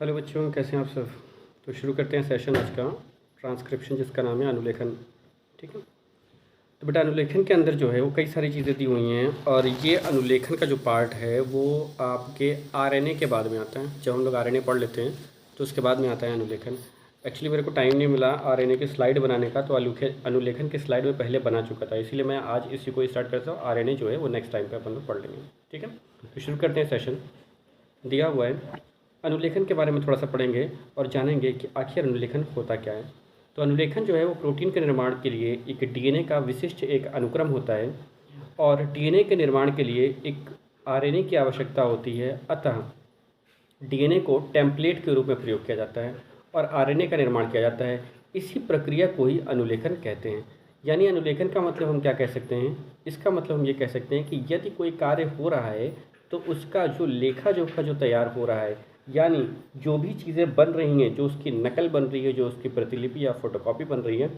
Hello बच्चों, कैसे हैं आप सब। तो शुरू करते हैं सेशन आज का ट्रांसक्रिप्शन, जिसका नाम है अनुलेखन। ठीक है। तो बेटा, अनुलेखन के अंदर जो है वो कई सारी चीज़ें दी हुई हैं, और ये अनुलेखन का जो पार्ट है वो आपके आरएनए के बाद में आता है। जब हम लोग आरएनए पढ़ लेते हैं तो उसके बाद में आता है अनुलेखन। एक्चुअली मेरे को टाइम नहीं मिला आरएनए की स्लाइड बनाने का, तो अनुलेखन की स्लाइड में पहले बना चुका था, इसीलिए मैं आज इसी को स्टार्ट करता हूँ। आरएनए जो है वो नेक्स्ट टाइम पे अपन लोग पढ़ लेंगे। ठीक है। तो शुरू करते हैं सेशन। दिया हुआ है, अनुलेखन के बारे में थोड़ा सा पढ़ेंगे और जानेंगे कि आखिर अनुलेखन होता क्या है। तो अनुलेखन जो है वो प्रोटीन के निर्माण के लिए एक डीएनए का विशिष्ट एक अनुक्रम होता है, और डीएनए के निर्माण के लिए एक आरएनए की आवश्यकता होती है। अतः डीएनए को टेम्पलेट के रूप में प्रयोग किया जाता है और आरएनए का निर्माण किया जाता है। इसी प्रक्रिया को ही अनुलेखन कहते हैं। यानी अनुलेखन का मतलब हम क्या कह सकते हैं, इसका मतलब हम ये कह सकते हैं कि यदि कोई कार्य हो रहा है तो उसका जो लेखा जोखा जो तैयार हो रहा है, यानी जो भी चीज़ें बन रही हैं, जो उसकी नकल बन रही है, जो उसकी प्रतिलिपि या फोटोकॉपी बन रही है,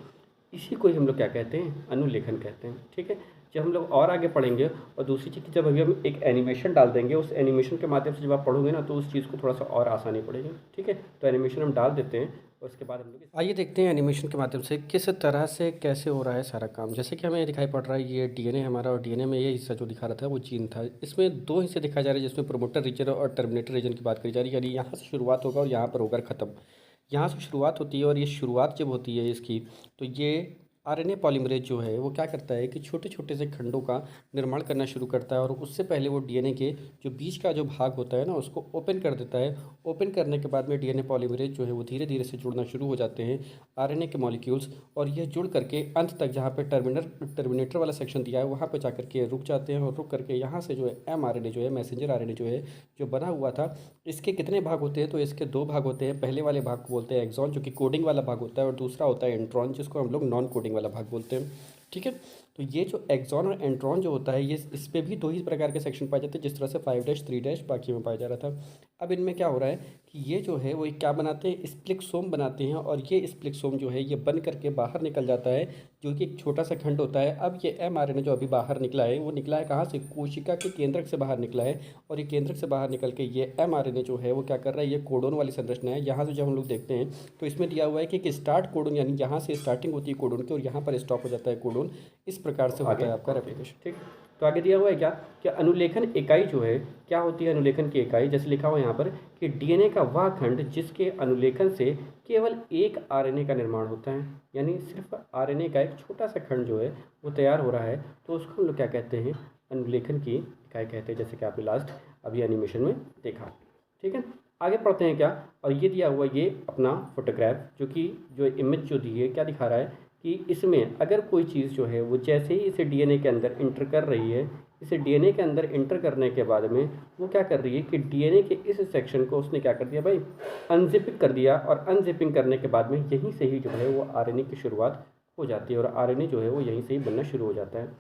इसी को ही हम लोग क्या कहते हैं, अनुलेखन कहते हैं। ठीक है। जब हम लोग और आगे पढ़ेंगे, और दूसरी चीज़ की जब अभी हम एक एनिमेशन डाल देंगे, उस एनिमेशन के माध्यम से जब आप पढ़ोगे ना तो उस चीज़ को थोड़ा सा और आसानी पड़ेगी। ठीक है। तो एनिमेशन हम डाल देते हैं और उसके बाद हम लोग आइए देखते हैं एनिमेशन के माध्यम से किस तरह से कैसे हो रहा है सारा काम। जैसे कि हमें ये दिखाई पड़ रहा है, ये डीएनए हमारा, और डीएनए में ये हिस्सा जो दिखा रहा था वो जीन था। इसमें दो हिस्से दिखाए जा रहे हैं, जिसमें प्रोमोटर रीजन और टर्मिनेटर रीजन की बात करी जा रही है। यानी यहाँ से शुरुआत होगा और यहाँ पर होकर ख़त्म। यहाँ से शुरुआत होती है, और ये शुरुआत जब होती है इसकी, तो ये आरएनए पॉलीमरेज जो है वो क्या करता है कि छोटे छोटे से खंडों का निर्माण करना शुरू करता है, और उससे पहले वो डीएनए के जो बीच का जो भाग होता है ना, उसको ओपन कर देता है। ओपन करने के बाद में डीएनए पॉलीमरेज जो है वो धीरे धीरे से जुड़ना शुरू हो जाते हैं आरएनए के मॉलिक्यूल्स, और यह जुड़ करके अंत तक जहाँ पे टर्मिनेटर वाला सेक्शन दिया है वहाँ पे जाकर के रुक जाते हैं, और रुक करके यहाँ से जो है एमआरएनए जो है, मैसेंजर आरएनए जो है, जो बना हुआ था, इसके कितने भाग होते हैं, तो इसके दो भाग होते हैं। पहले वाले भाग को बोलते हैं एक्सॉन, जो कि कोडिंग वाला भाग होता है, और दूसरा होता है एंट्रॉन, जिसको हम लोग नॉन कोडिंग वाला भाग बोलते हैं। ठीक है। तो ये जो एक्सॉन और एंट्रॉन जो होता है, ये इस पे भी दो ही प्रकार के सेक्शन पाए जाते हैं, जिस तरह से 5' 3' बाकी में पाया जा रहा था। अब इनमें क्या हो रहा है कि ये जो है वो एक क्या बनाते हैं, स्प्लिक्सोम बनाते हैं, और ये स्प्लिक्सोम जो है ये बन करके बाहर निकल जाता है, जो कि एक छोटा सा खंड होता है। अब ये एमआरएनए जो अभी बाहर निकला है, वो निकला है कहाँ से, कोशिका के केंद्रक से बाहर निकला है, और ये केंद्रक से बाहर निकल के ये एमआरएनए जो है वो क्या कर रहा है, ये कोडोन वाली संरचना है। यहाँ से जब हम लोग देखते हैं तो इसमें दिया हुआ है कि एक स्टार्ट कोडोन, यानी यहाँ से स्टार्टिंग होती है कोडोन की और यहाँ पर स्टॉप हो जाता है कोडोन। इस प्रकार से होता है आपका रेप्लिकेशन। ठीक। तो आगे दिया हुआ है क्या, कि अनुलेखन इकाई जो है क्या होती है, अनुलेखन की इकाई जैसे लिखा हुआ है यहाँ पर कि डीएनए का वह खंड जिसके अनुलेखन से केवल एक आरएनए का निर्माण होता है, यानी सिर्फ आरएनए का एक छोटा सा खंड जो है वो तैयार हो रहा है, तो उसको हम लोग क्या कहते हैं, अनुलेखन की इकाई कहते हैं, जैसे कि आपने लास्ट अभी एनिमेशन में देखा। ठीक है। आगे पढ़ते हैं क्या, और ये दिया हुआ ये अपना फोटोग्राफ, जो कि जो इमेज जो दी है क्या दिखा रहा है कि इसमें अगर कोई चीज़ जो है वो जैसे ही इसे डीएनए के अंदर इंटर कर रही है, इसे डीएनए के अंदर इंटर करने के बाद में वो क्या कर रही है कि डीएनए के इस सेक्शन को उसने क्या कर दिया भाई, अनजिपिंग कर दिया, और अनजिपिंग करने के बाद में यहीं से ही जो है वो आरएनए की शुरुआत हो जाती है, और आरएनए जो है वो यहीं से ही बनना शुरू हो जाता है,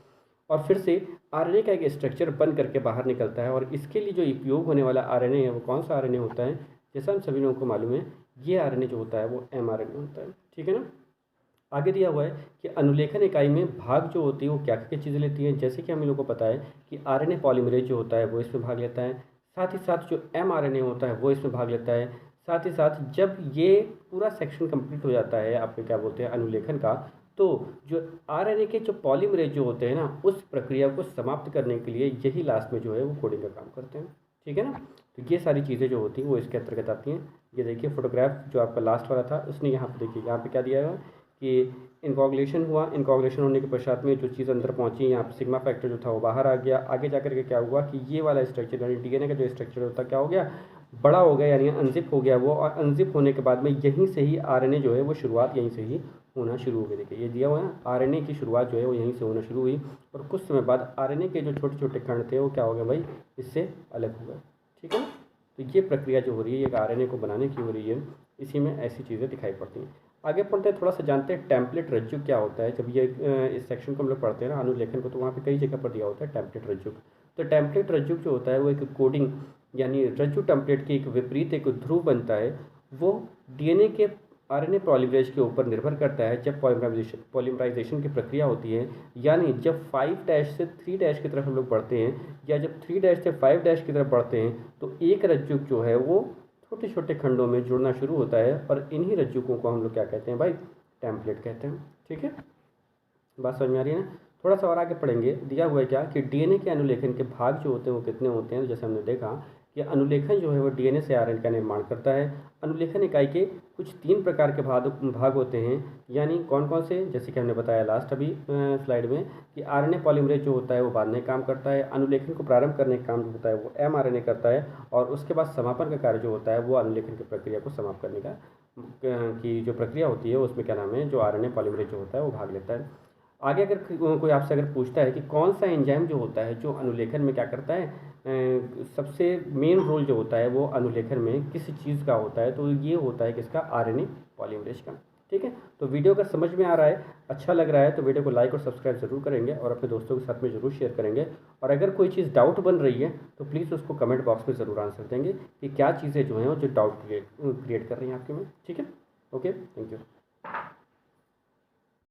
और फिर से आरएनए का एक स्ट्रक्चर बन करके बाहर निकलता है। और इसके लिए जो उपयोग होने वाला आरएनए है वो कौन सा आरएनए होता है, जैसा हम सभी लोगों को मालूम है, ये आरएनए जो होता है वो एमआरएनए होता है। ठीक है ना। आगे दिया हुआ है कि अनुलेखन इकाई में भाग जो होती है वो क्या क्या चीज़ें लेती हैं, जैसे कि हम लोगों को पता है कि आरएनए पॉलीमरेज जो होता है वो इसमें भाग लेता है, साथ ही साथ जो एमआरएनए होता है वो इसमें भाग लेता है, साथ ही साथ जब ये पूरा सेक्शन कंप्लीट हो जाता है आपके क्या बोलते हैं अनुलेखन का, तो जो आरएनए के जो पॉलीमरेज जो होते हैं ना, उस प्रक्रिया को समाप्त करने के लिए यही लास्ट में जो है वो कोडिंग का काम करते हैं। ठीक है ना। तो ये सारी चीज़ें जो होती हैं वो इसके अंतर्गत आती हैं। ये देखिए फोटोग्राफ जो आपका लास्ट वाला था, उसने यहाँ पे देखिए, यहाँ पे क्या दिया है कि इनकॉगुलेशन हुआ, इनकॉगुलेशन होने के पश्चात में जो चीज़ अंदर पहुंची, यहाँ पे सिग्मा फैक्टर जो था वो बाहर आ गया। आगे जाकर के क्या हुआ कि ये वाला स्ट्रक्चर यानी डीएनए का जो स्ट्रक्चर होता है क्या हो गया, बड़ा हो गया, यानी अनजिप हो गया वो, और अनजिप होने के बाद में यहीं से ही आरएनए जो है वो शुरुआत यहीं से ही होना शुरू हो गई। देखिए ये दिया हुआ है, आरएनए की शुरुआत जो है वो यहीं से होना शुरू हुई, और कुछ समय बाद आरएनए के जो छोटे छोटे खंड थे वो क्या हो गए भाई, इससे अलग हो गए। ठीक है ना। तो ये प्रक्रिया जो हो रही है एक आरएनए को बनाने की हो रही है, इसी में ऐसी चीज़ें दिखाई पड़ती हैं। आगे पढ़ते हैं, थोड़ा सा जानते हैं टेम्पलेट रज्जु क्या होता है। जब ये इस सेक्शन को हम लोग पढ़ते हैं ना अनुलेखन को, तो वहाँ पे कई जगह पर दिया होता है टेम्पलेट रज्जु। तो टेम्पलेट रज्जु जो होता है वो एक कोडिंग यानी रज्जु टेम्पलेट की एक विपरीत एक ध्रुव बनता है। वो डीएनए के आरएनए पॉलीमरेज के ऊपर निर्भर करता है जब पॉलीमराइजेशन की प्रक्रिया होती है, यानी जब 5' से 3' की तरफ हम लोग बढ़ते हैं, या जब 3' से 5' की तरफ बढ़ते हैं, तो एक रज्जु जो है वो छोटे छोटे खंडों में जुड़ना शुरू होता है और इन्हीं रज्जुकों को हम लोग क्या कहते हैं भाई, टेम्पलेट कहते हैं। ठीक है, बात समझ में आ रही है ना। थोड़ा सा और आगे पढ़ेंगे, दिया हुआ है क्या कि डीएनए के अनुलेखन के भाग जो होते हैं वो कितने होते हैं। जैसे हमने देखा कि अनुलेखन जो है वो डीएनए से आरएनए का निर्माण करता है। अनुलेखन इकाई के कुछ 3 प्रकार के भाग होते हैं, यानी कौन कौन से, जैसे कि हमने बताया लास्ट अभी स्लाइड में कि आरएनए पॉलीमरेज जो होता है वो बांधने का काम करता है, अनुलेखन को प्रारंभ करने का काम जो होता है वो एमआरएनए करता है, और उसके बाद समापन का कार्य जो होता है वो अनुलेखन की प्रक्रिया को समाप्त करने का की जो प्रक्रिया होती है उसमें क्या नाम है, जो आरएनए पॉलीमरेज जो होता है वो भाग लेता है। आगे अगर कोई आपसे अगर पूछता है कि कौन सा एंजाइम जो होता है जो अनुलेखन में क्या करता है, सबसे मेन रोल जो होता है वो अनुलेखन में किस चीज़ का होता है, तो ये होता है किसका, आरएनए पॉलीमरेज का। ठीक है, तो वीडियो अगर समझ में आ रहा है, अच्छा लग रहा है, तो वीडियो को लाइक और सब्सक्राइब जरूर करेंगे और अपने दोस्तों के साथ में ज़रूर शेयर करेंगे। और अगर कोई चीज़ डाउट बन रही है तो प्लीज़ उसको कमेंट बॉक्स में ज़रूर आंसर देंगे कि क्या चीज़ें जो हैं वो जो डाउट क्रिएट कर रही हैं आपके में। ठीक है, ओके, थैंक यू।